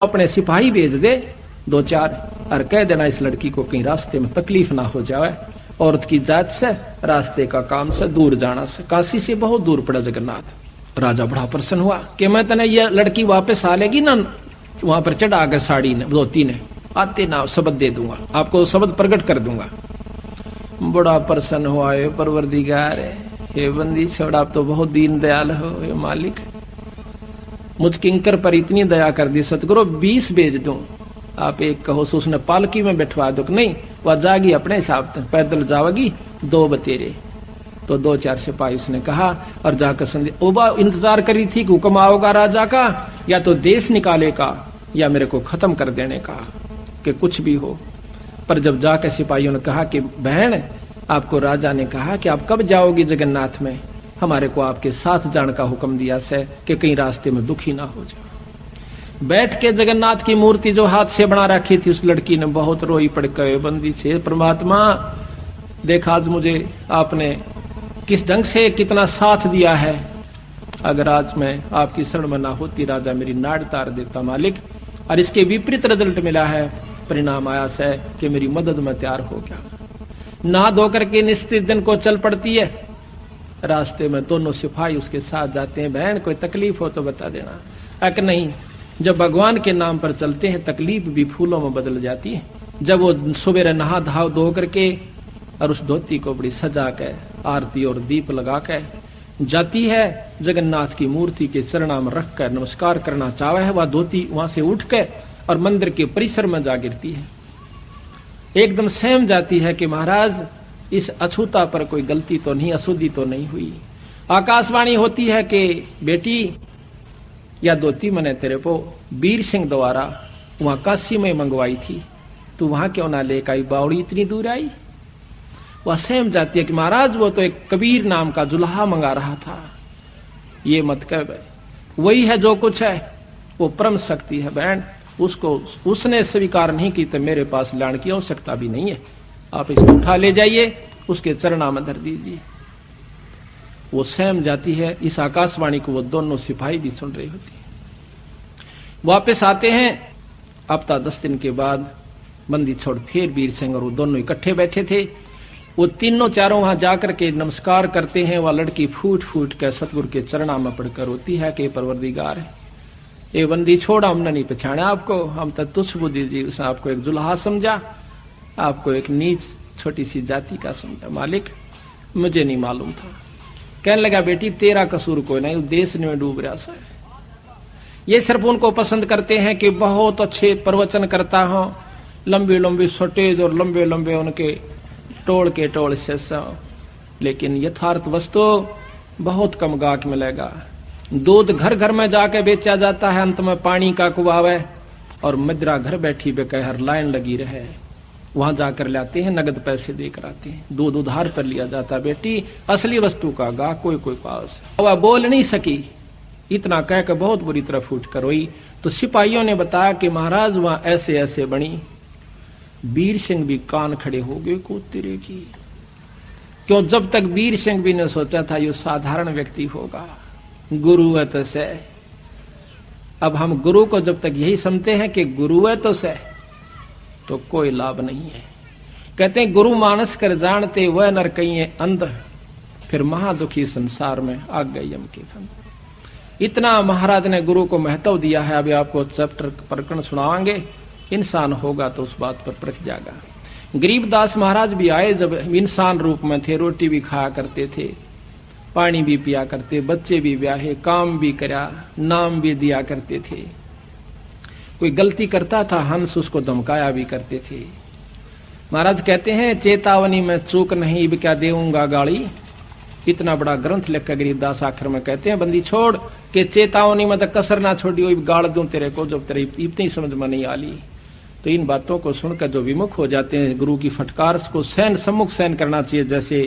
अपने सिपाही भेज दे 2-4 और कह देना इस लड़की को कहीं रास्ते में तकलीफ ना हो जाए, औरत की जात से, रास्ते का काम से दूर जाना से। काशी से बहुत दूर पड़ा जगन्नाथ। राजा बड़ा प्रसन्न हुआ कि मैं तने ये लड़की वापस आ लेगी ना, वहां पर चढ़ा कर साड़ी ने धोती ने आते ना शब्द दे दूंगा, आपको शब्द प्रकट कर दूंगा। बड़ा प्रसन्न हुआ, ये परवरदिगार ये बंदी छोड़ा, आप तो बहुत दीन दयाल हो, ये मालिक मुझ किंकर पर इतनी दया कर दी सतगुरु, 20 भेज दूं, आप एक कहो तो उसने पालकी में बैठवा दो। नहीं, वह जागी अपने हिसाब से, पैदल जाओगी 2 बतेरे। तो 2-4 सिपाही उसने कहा और जाकर संदेश, ओबा इंतजार करी थी कि हुक्म आओगा राजा का, या तो देश निकाले का या मेरे को खत्म कर देने का, कि कुछ भी हो। पर जब जाकर सिपाहियों ने कहा कि बहन, आपको राजा ने कहा कि आप कब जाओगी जगन्नाथ में, हमारे को आपके साथ जाने का हुक्म दिया से कि कहीं रास्ते में दुखी ना हो जाए। बैठ के जगन्नाथ की मूर्ति जो हाथ से बना रखी थी, उस लड़की ने बहुत रोई पड़ के बंदी से, परमात्मा देखा आज मुझे आपने किस ढंग से कितना साथ दिया है, अगर आज मैं आपकी शरण में ना होती राजा मेरी नाड़ तार देता मालिक। और इसके विपरीत रिजल्ट मिला है, परिणाम आया से कि मेरी मदद में तैयार हो गया। नहा धोकर के निश्चित दिन को चल पड़ती है। रास्ते में दोनों सिपाही उसके साथ जाते हैं, बहन कोई तकलीफ हो तो बता देना। अक नहीं, जब भगवान के नाम पर चलते हैं तकलीफ भी फूलों में बदल जाती है। जब वो सुबह नहा धाव धो करके और उस धोती को बड़ी सजा के आरती और दीप लगा के जाती है, जगन्नाथ की मूर्ति के चरणों में रख कर नमस्कार करना चाहे है, वह धोती वहां से उठ के और मंदिर के परिसर में जा गिरती है। एकदम सहम जाती है कि महाराज इस अछूता पर कोई गलती तो नहीं, अशुद्धि तो नहीं हुई। आकाशवाणी होती है कि बेटी या धोती मैंने तेरे को वीर सिंह द्वारा वहां काशी में मंगवाई थी, तू वहां क्यों ना लेकर आई, बावड़ी इतनी दूर आई। वह सहम जाती है कि महाराज वो तो एक कबीर नाम का जुल्हा मंगा रहा था, ये मत कह, वही है जो कुछ है, वो परम शक्ति है बहन, उसको उसने स्वीकार नहीं की तो मेरे पास लाने की आवश्यकता भी नहीं है, आप इसको उठा ले जाइए, उसके चरणों में धर दीजिए। वो सहम जाती है। इस आकाशवाणी को वो दोनों सिपाही भी सुन रही होती है। वापस आते हैं, हफ्ता 10 दिन के बाद बंदी छोड़ फिर वीर सिंह और वो दोनों इकट्ठे बैठे थे। वो तीनों चारों वहां जाकर के नमस्कार करते हैं। वह लड़की फूट फूट कर सतगुरु के चरणों में पड़कर रोती है कि परवरदिगार है, ये बंदी छोड़ा, हमने नहीं पहचाना आपको, हम तो तुच्छ बुद्धि जी, उसने आपको एक जुल्हा समझा, आपको एक नीच छोटी सी जाति का समझा, मालिक मुझे नहीं मालूम था। कहने लगा बेटी तेरा कसूर कोई नहीं, देश में डूब रहा सा। ये सिर्फ उनको पसंद करते हैं कि बहुत अच्छे प्रवचन करता हो, लंबी लंबी सटेज और लंबे लंबे उनके टोल के टोल से, लेकिन यथार्थ वस्तु बहुत कम गाहक मिलेगा। दूध घर घर में जाके बेचा जाता है, अंत में पानी का कुआवे, और मदिरा घर बैठी बेकहर लाइन लगी रहे, वहां जाकर लाते हैं, नगद पैसे देकर आते हैं, दूध उधार पर लिया जाता। बेटी असली वस्तु का गाहक कोई कोई पास। वह बोल नहीं सकी, इतना कह के बहुत बुरी तरह फूट कर रोई। तो सिपाहियों ने बताया कि महाराज वहां ऐसे ऐसे बनी। वीर सिंह भी कान खड़े हो गए को तेरे की, क्यों जब तक वीर सिंह भी ने सोचा था ये साधारण व्यक्ति होगा, गुरु है तो से। अब हम गुरु को जब तक यही समझते हैं कि गुरु है तो से, तो कोई लाभ नहीं है। कहते हैं गुरु मानस कर जानते वह नर कहीं अंध, फिर महादुखी संसार में आ गए यम के फंद। इतना महाराज ने गुरु को महत्व दिया है। अभी आपको चैप्टर प्रकरण सुनावांगे, इंसान होगा तो उस बात पर परख जाएगा। गरीबदास महाराज भी आए, जब इंसान रूप में थे, रोटी भी खाया करते थे, पानी भी पिया करते, बच्चे भी ब्याहे, काम भी करा, नाम भी दिया करते थे। कोई गलती करता था हंस उसको धमकाया भी करते थे। महाराज कहते हैं चेतावनी में चूक नहीं, अब क्या देऊंगा गाली। इतना बड़ा ग्रंथ लिख कर गरीबदास आखिर में कहते हैं बंदी छोड़ के चेतावनी में तो कसर ना छोड़ी, गाड़ दूं तेरे को जब तेरे इतनी समझ में नहीं आली। तो इन बातों को सुनकर जो विमुख हो जाते हैं, गुरु की फटकार को सहन सम्मुख सहन करना चाहिए। जैसे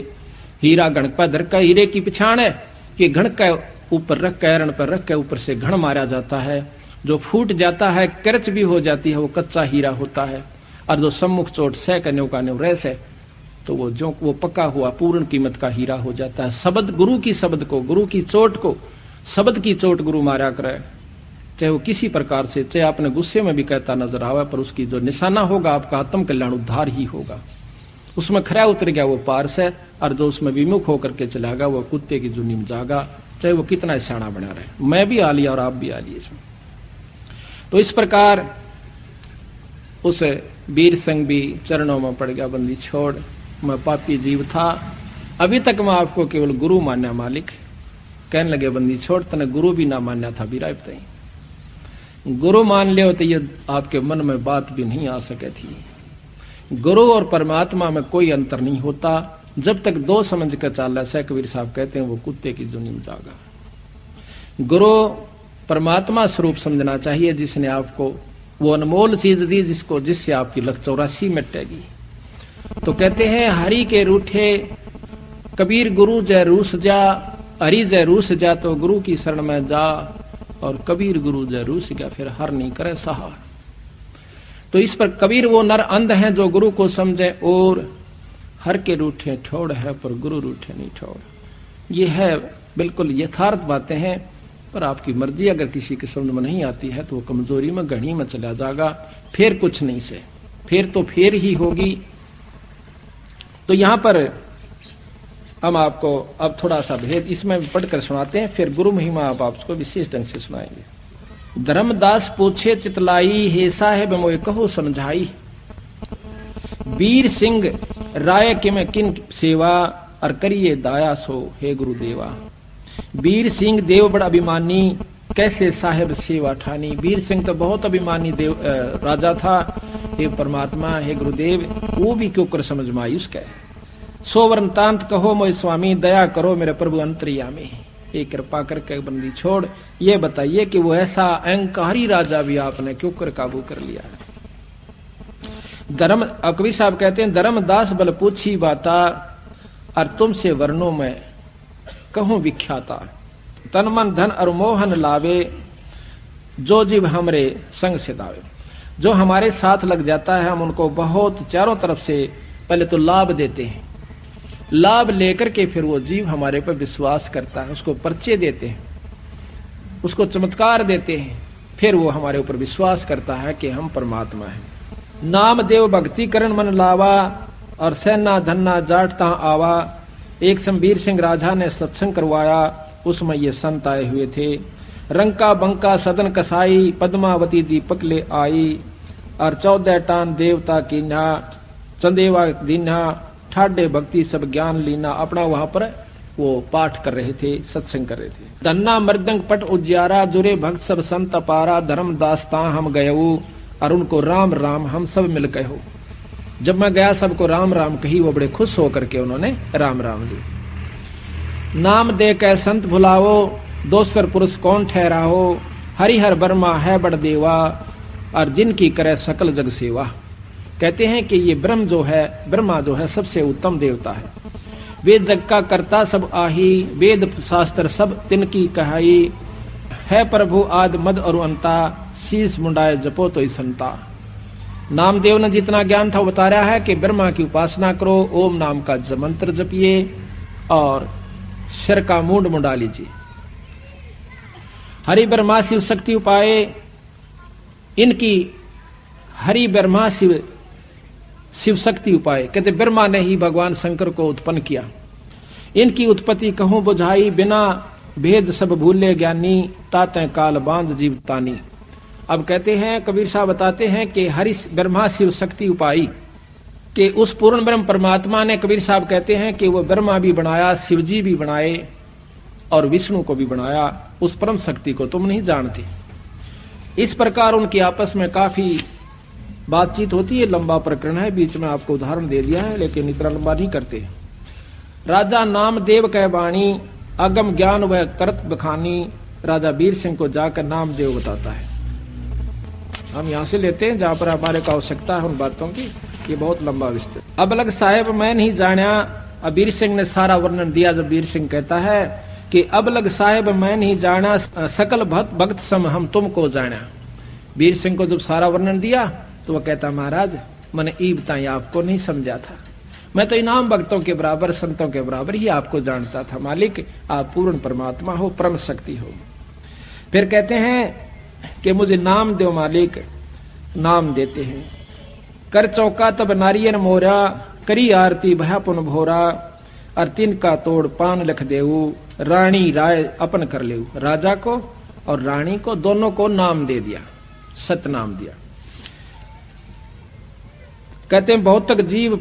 हीरा घण पर धर का, हीरे की पिछाड़ है कि घण का ऊपर रख कर, एरण पर रख कर ऊपर से घण मारा जाता है, जो फूट जाता है, करच भी हो जाती है, वो कच्चा हीरा होता है। और जो सम्मुख चोट सह का न्यू का न्यू रह से, तो वो पक्का हुआ पूर्ण कीमत का हीरा हो जाता है। शब्द गुरु की, शब्द को, गुरु की चोट को, शब्द की चोट गुरु मारा करे, चाहे वो किसी प्रकार से, चाहे आपने गुस्से में भी कहता नजर आवा, पर उसकी जो निशाना होगा आपका आत्म कल्याण उद्धार ही होगा। उसमें खरा उतर गया वो पारस है, और जो उसमें विमुख होकर के चला गया वो कुत्ते की जुनी में जागा, चाहे वो कितना सियाना बना रहे। मैं भी आ लिया और आप भी आ लिए इसमें। तो इस प्रकार उस वीर सिंह भी चरणों में पड़ गया, बंदी छोड़, मैं पापी जीव था, अभी तक मैं आपको केवल गुरु मान्या मालिक। कहने लगे बंदी छोड़, तने गुरु भी ना मान्या था बीरा बताई, गुरु मान लियो तो ये आपके मन में बात भी नहीं आ सके थी। गुरु और परमात्मा में कोई अंतर नहीं होता, जब तक दो समझ कर चाल रहा है। कबीर साहब कहते हैं वो कुत्ते की जुनी में जागा। गुरु परमात्मा स्वरूप समझना चाहिए, जिसने आपको वो अनमोल चीज दी, जिससे आपकी लख 84 मिटेगी। तो कहते हैं हरि के रूठे कबीर गुरु जय रूस जा, हरि जय रूस जा तो गुरु की शरण में जा, और कबीर गुरु जय रूस गया फिर हर नहीं करे सहार। तो इस पर कबीर वो नर अंध हैं जो गुरु को समझे, और हर के रूठे ठोड़ है पर गुरु रूठे नहीं ठोड़। ये है बिल्कुल यथार्थ बातें हैं, पर आपकी मर्जी अगर किसी के समझ में नहीं आती है तो वो कमजोरी में घड़ी में चला जाएगा, फिर कुछ नहीं से, फिर तो फिर ही होगी। तो यहां पर हम आपको अब थोड़ा सा भेद इसमें पढ़कर सुनाते हैं, फिर गुरु महिमा आप आपको विशेष ढंग से सुनाएंगे। धर्मदास पूछे चितलाई, हे साहेब मोए कहो समझाई, वीर सिंह राय के में किन सेवा, और करिए दाया सो हे गुरुदेवा। वीर सिंह देव बड़ा अभिमानी, कैसे साहेब सेवा ठानी। वीर सिंह तो बहुत अभिमानी देव राजा था, हे परमात्मा हे गुरुदेव वो भी क्यों कर समझ में आई उसका। सोवर्ण तांत कहो मोय स्वामी, दया करो मेरे प्रभु अंतर्यामी। एक कृपा करके बंदी छोड़, ये बताइए कि वो ऐसा अहंकारी राजा भी आपने क्यों कर काबू कर लिया है। धर्म कबीर साहब कहते हैं धर्मदास बल पूछी बाता, और तुमसे वर्णों में कहूं विख्याता। तन मन धन और मोहन लावे, जो जीव हमरे संग से दावे। जो हमारे साथ लग जाता है हम उनको बहुत चारों तरफ से पहले तो लाभ देते हैं, लाभ लेकर के फिर वो जीव हमारे पर विश्वास करता है, उसको परिचय देते हैं, उसको चमत्कार देते हैं, फिर वो हमारे ऊपर विश्वास करता है कि हम परमात्मा हैं। नाम देव भक्ति करण मन लावा, और सेना धन्ना जाटता आवा। एक शमवीर सिंह राजा ने सत्संग करवाया, उसमें ये संत आए हुए थे। रंका बंका सदन कसाई, पद्मावती दीपक ले आई, और 14 टान देवता कीन्हा, चंदेवा दीन्हा, ठाडे भक्ति सब ज्ञान लीना। अपना वहां पर वो पाठ कर रहे थे, सत्संग कर रहे थे। धन्ना मृदंग पट उज्यारा, जुरे भक्त सब संत पारा। धर्मदासता हम गयऊ, और उनको राम राम हम सब मिल गए हो। जब मैं गया सबको राम राम कही, वो बड़े खुश होकर के उन्होंने राम राम ली। नाम दे कै संत भुलाओ, दोसर पुरुष कौन ठहराओ। हरिहर बर्मा है बड़ देवा, और जिनकी करे सकल जग सेवा। कहते हैं कि ये ब्रह्मा जो है सबसे उत्तम देवता है। वेद जग का कर्ता सब आही, वेद शास्त्र सब तिनकी कहाई। है प्रभु आद मद और अंता, शीश मुंडाए जपो तो संता। नामदेव ने जितना ज्ञान था वो बता रहा है कि ब्रह्मा की उपासना करो, ओम नाम का मंत्र जपिए, और सिर का मूंड मुंडा लीजिए। हरि ब्रह्मा शिव शक्ति उपाय, इनकी हरि ब्रह्मा शिव शक्ति उपाय। कहते ब्रह्मा ने ही भगवान शंकर को उत्पन्न किया। इनकी उत्पत्ति कहूं बुझाई, बिना भेद सब भूले ज्ञानी। ताते काल बांध जीवतानी। अब कहते हैं कबीर साहब बताते हैं कि हरि ब्रह्मा शिव शक्ति उपाई कि उस पूर्ण ब्रह्म परमात्मा ने, कबीर साहब कहते हैं कि वो ब्रह्मा भी बनाया, शिव जी भी बनाए, और विष्णु को भी बनाया। उस परम शक्ति को तुम नहीं जानते। इस प्रकार उनकी आपस में काफी बातचीत होती है। लंबा प्रकरण है, बीच में आपको उदाहरण दे दिया है, लेकिन इतना लंबा नहीं करते। राजा नामदेव कह बाणी, अगम ज्ञान वह करत बखानी। राजा वीर सिंह को जाकर नामदेव बताता है। हम यहाँ से लेते हैं जहां पर हमारे को आवश्यकता है उन बातों की, ये बहुत लंबा विस्तार। अब अलग साहेब मैं नहीं जाना, अब वीर सिंह ने सारा वर्णन दिया। जब वीर सिंह कहता है कि अब लग साहेब मैं नहीं जाना, सकल भक्त सम हम तुमको जाना। वीर सिंह को जब सारा वर्णन दिया तो वह कहता महाराज मैंने ई बताई आपको नहीं समझा था, मैं तो इनाम भक्तों के बराबर संतों के बराबर ही आपको जानता था। मालिक आप पूर्ण परमात्मा हो, परम शक्ति हो। फिर कहते हैं कि मुझे नाम दो मालिक। नाम देते हैं। कर चौका तब नारियन मोरा, करी आरती भया पुन भोरा, और तिनका तोड़ पान लख देऊ, रानी राय अपन कर ले। राजा को और रानी को दोनों को नाम दे दिया, सतनाम दिया। कहते हैं बहुत तक जीव